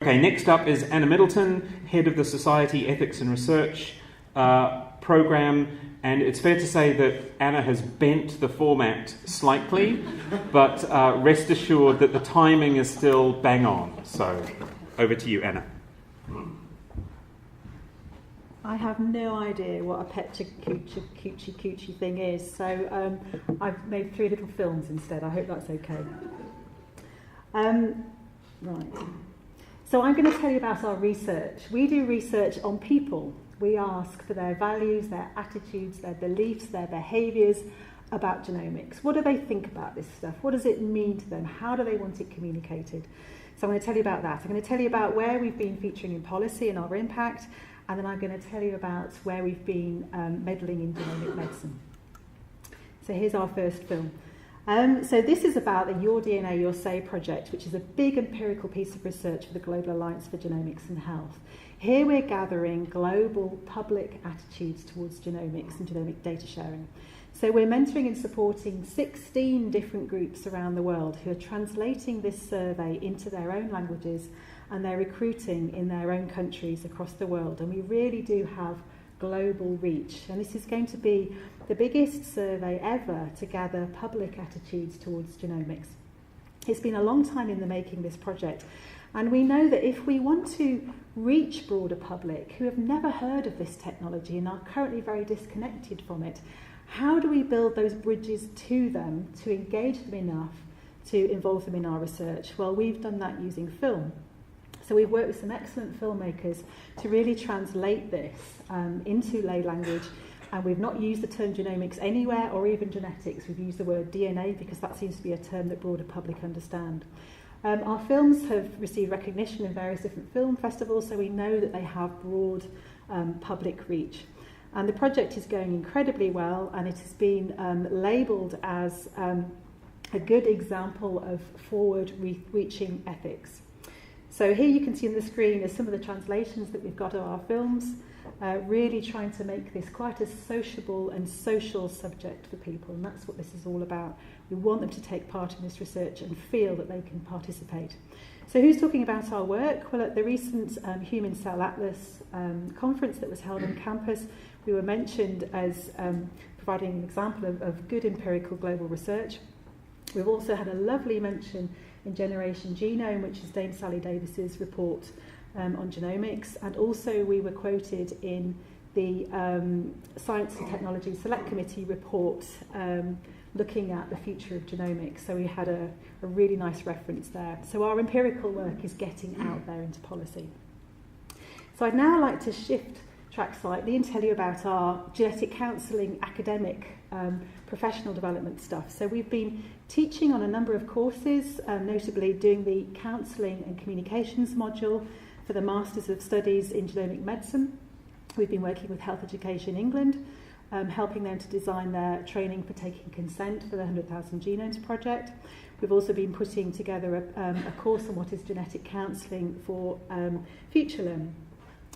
Okay, next up is Anna Middleton, head of the Society Ethics and Research program, and it's fair to say that Anna has bent the format slightly, but rest assured that the timing is still bang on. So, over to you, Anna. I have no idea what a Pecha Coochie thing is, so I've made 3 little films instead. I hope that's okay. Right. So I'm going to tell you about our research. We do research on people. We ask for their values, their attitudes, their beliefs, their behaviours about genomics. What do they think about this stuff? What does it mean to them? How do they want it communicated? So I'm going to tell you about that. I'm going to tell you about where we've been featuring in policy and our impact, and then I'm going to tell you about where we've been meddling in genomic medicine. So here's our first film. So this is about the Your DNA, Your Say project, which is a big empirical piece of research for the Global Alliance for Genomics and Health. Here we're gathering global public attitudes towards genomics and genomic data sharing. So we're mentoring and supporting 16 different groups around the world who are translating this survey into their own languages, and they're recruiting in their own countries across the world. And we really do have global reach. And this is going to be the biggest survey ever to gather public attitudes towards genomics. It's been a long time in the making, this project. And we know that if we want to reach broader public who have never heard of this technology and are currently very disconnected from it, how do we build those bridges to them to engage them enough to involve them in our research? Well, we've done that using film. So we've worked with some excellent filmmakers to really translate this into lay language, and we've not used the term genomics anywhere or even genetics. We've used the word DNA because that seems to be a term that broader public understand. Our films have received recognition in various different film festivals, so we know that they have broad public reach. And the project is going incredibly well, and it has been labelled as a good example of forward-reaching ethics. So here you can see on the screen is some of the translations that we've got of our films, really trying to make this quite a sociable and social subject for people, and that's what this is all about. We want them to take part in this research and feel that they can participate. So who's talking about our work? Well, at the recent Human Cell Atlas conference that was held on campus, we were mentioned as providing an example of good empirical global research. We've also had a lovely mention in Generation Genome, which is Dame Sally Davis's report on genomics, and also we were quoted in the Science and Technology Select Committee report looking at the future of genomics. So we had a really nice reference there. So our empirical work is getting out there into policy. So I'd now like to shift track slightly and tell you about our genetic counselling academic professional development stuff. So we've been teaching on a number of courses, notably doing the Counselling and Communications module for the Masters of Studies in Genomic Medicine. We've been working with Health Education England, helping them to design their training for taking consent for the 100,000 Genomes project. We've also been putting together a course on what is genetic counselling for future learning.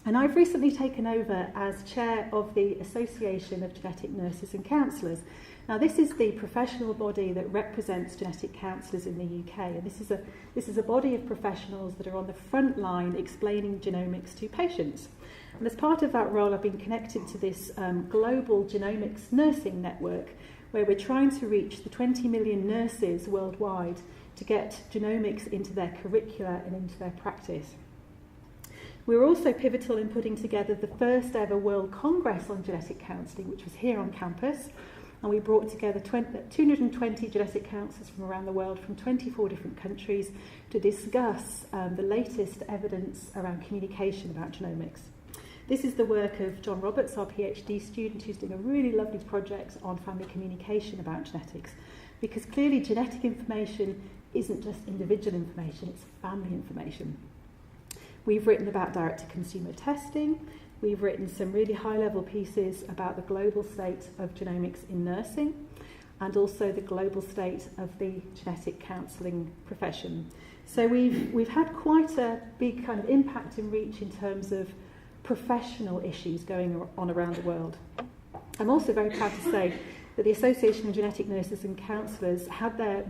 And I've recently taken over as chair of the Association of Genetic Nurses and Counsellors. Now, this is the professional body that represents genetic counsellors in the UK, and this is a body of professionals that are on the front line explaining genomics to patients. And as part of that role, I've been connected to this global genomics nursing network, where we're trying to reach the 20 million nurses worldwide to get genomics into their curricula and into their practice. We were also pivotal in putting together the first ever World Congress on Genetic Counselling, which was here on campus, and we brought together 220 genetic counsellors from around the world from 24 different countries to discuss the latest evidence around communication about genomics. This is the work of Jon Roberts, our PhD student, who's doing a really lovely project on family communication about genetics, because clearly genetic information isn't just individual information, it's family information. We've written about direct-to-consumer testing. We've written some really high-level pieces about the global state of genomics in nursing, and also the global state of the genetic counselling profession. So we've had quite a big kind of impact and reach in terms of professional issues going on around the world. I'm also very proud to say that the Association of Genetic Nurses and Counsellors had their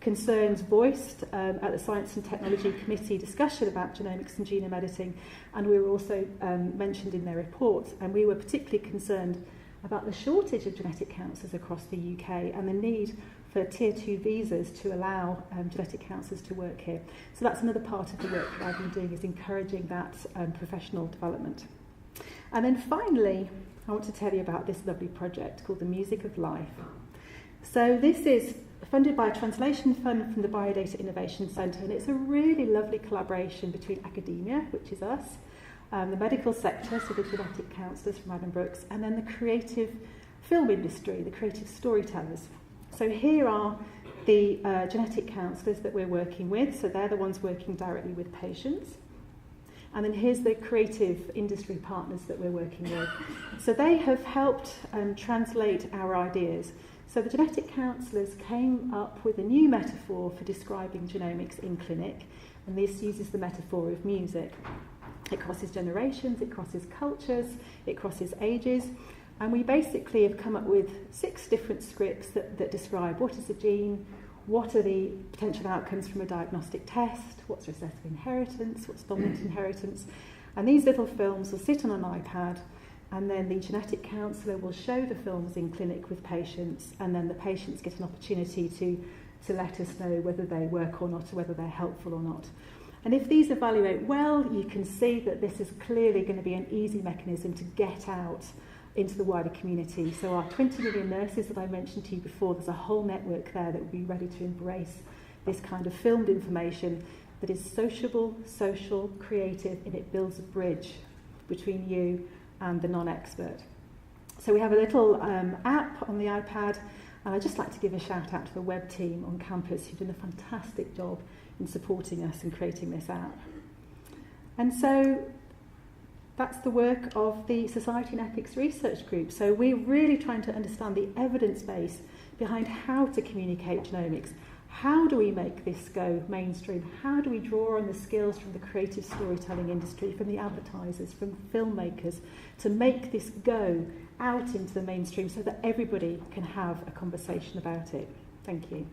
concerns voiced at the Science and Technology Committee discussion about genomics and genome editing, and we were also mentioned in their report, and we were particularly concerned about the shortage of genetic counsellors across the UK and the need for Tier 2 visas to allow genetic counsellors to work here. So that's another part of the work that I've been doing, is encouraging that professional development. And then finally, I want to tell you about this lovely project called The Music of Life. So this is funded by a translation fund from the Biodata Innovation Centre, and it's a really lovely collaboration between academia, which is us, the medical sector, so the genetic counsellors from Adam Brooks, and then the creative film industry, the creative storytellers. So here are the genetic counsellors that we're working with, so they're the ones working directly with patients. And then here's the creative industry partners that we're working with. So they have helped translate our ideas. So the genetic counsellors came up with a new metaphor for describing genomics in clinic, and this uses the metaphor of music. It crosses generations, it crosses cultures, it crosses ages, and we basically have come up with 6 different scripts that describe what is a gene, what are the potential outcomes from a diagnostic test, what's recessive inheritance, what's dominant inheritance, and these little films will sit on an iPad, and then the genetic counsellor will show the films in clinic with patients, and then the patients get an opportunity to let us know whether they work or not, or whether they're helpful or not. And if these evaluate well, you can see that this is clearly going to be an easy mechanism to get out into the wider community. So our 20 million nurses that I mentioned to you before, there's a whole network there that will be ready to embrace this kind of filmed information that is sociable, social, creative, and it builds a bridge between you and the non-expert. So we have a little app on the iPad, and I'd just like to give a shout out to the web team on campus who've done a fantastic job in supporting us and creating this app. And so that's the work of the Society and Ethics Research Group. So we're really trying to understand the evidence base behind how to communicate genomics. How do we make this go mainstream? How do we draw on the skills from the creative storytelling industry, from the advertisers, from filmmakers, to make this go out into the mainstream so that everybody can have a conversation about it? Thank you.